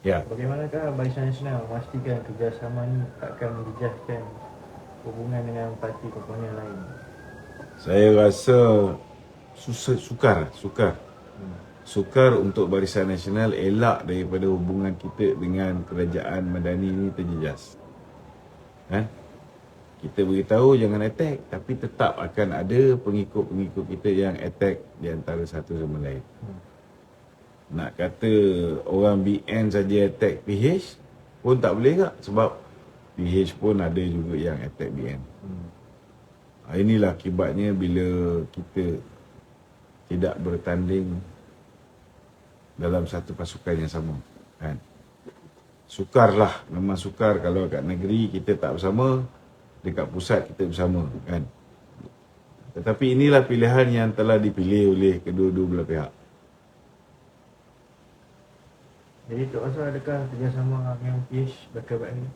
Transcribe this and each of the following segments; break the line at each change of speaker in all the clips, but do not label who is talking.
Ya.
Bagaimanakah Barisan Nasional memastikan kerjasama ini takkan menjejaskan hubungan dengan parti komponen lain?
Saya rasa sukar untuk Barisan Nasional elak daripada hubungan kita dengan kerajaan Madani ini terjejas. Kan? Kita beritahu jangan attack, tapi tetap akan ada pengikut-pengikut kita yang attack di antara satu sama lain. Nak kata orang BN saja attack PH pun tak boleh tak? Sebab PH pun ada juga yang attack BN. Inilah akibatnya bila kita tidak bertanding dalam satu pasukan yang sama, kan? Sukarlah, memang sukar kalau kat negeri kita tak bersama, dekat pusat kita bersama, kan? Tetapi inilah pilihan yang telah dipilih oleh kedua-dua belah pihak.
Jadi Tok Azhar adakah kerjasama dengan PH bakal-bakal ini?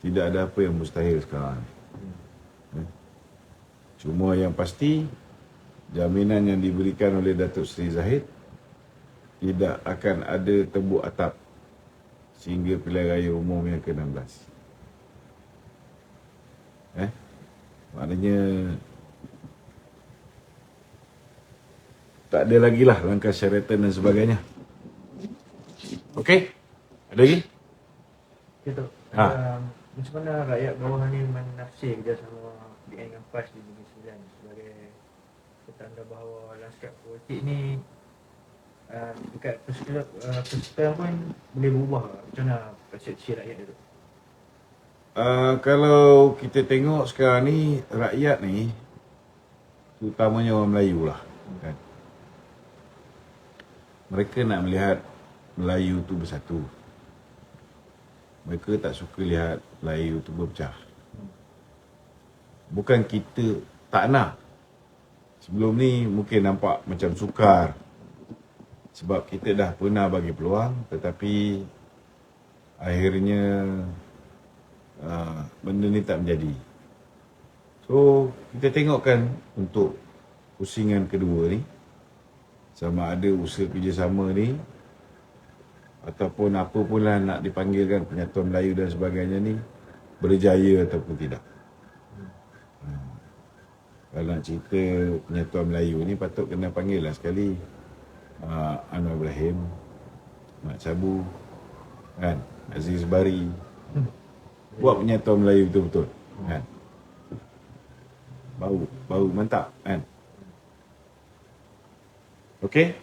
Tidak ada apa yang mustahil sekarang. Cuma yang pasti, jaminan yang diberikan oleh Datuk Seri Zahid tidak akan ada tembok atap sehingga pilihan raya umum yang ke-16. Maknanya tak ada lagi lah langkah syaratan dan sebagainya. Okey? Ada lagi?
Okay, Tok. Macam mana rakyat bawah ni menafsir kerjasama BN dengan PAS di Negeri Sembilan sebagai petanda bahawa lanskap politik ni dekat persekitaran pun boleh berubah. Macam mana persepsi rakyat itu?
Kalau kita tengok sekarang ni, rakyat ni terutamanya orang Melayu lah, kan? Mereka nak melihat Melayu tu bersatu. Mereka tak suka lihat Melayu tu berpecah. Bukan kita tak nak. Sebelum ni mungkin nampak macam sukar sebab kita dah pernah bagi peluang, tetapi akhirnya benda ni tak menjadi. So kita tengokkan untuk pusingan kedua ni, sama ada usaha kerjasama ni ataupun apa pula nak dipanggilkan Penyatuan Melayu dan sebagainya ni berjaya ataupun tidak. Kalau nak cerita Penyatuan Melayu ni patut kena panggil lah sekali Anwar Ibrahim, Mat Sabu, kan, Aziz Bari, buat Penyatuan Melayu betul-betul, kan? Bau mantap, kan? Okey?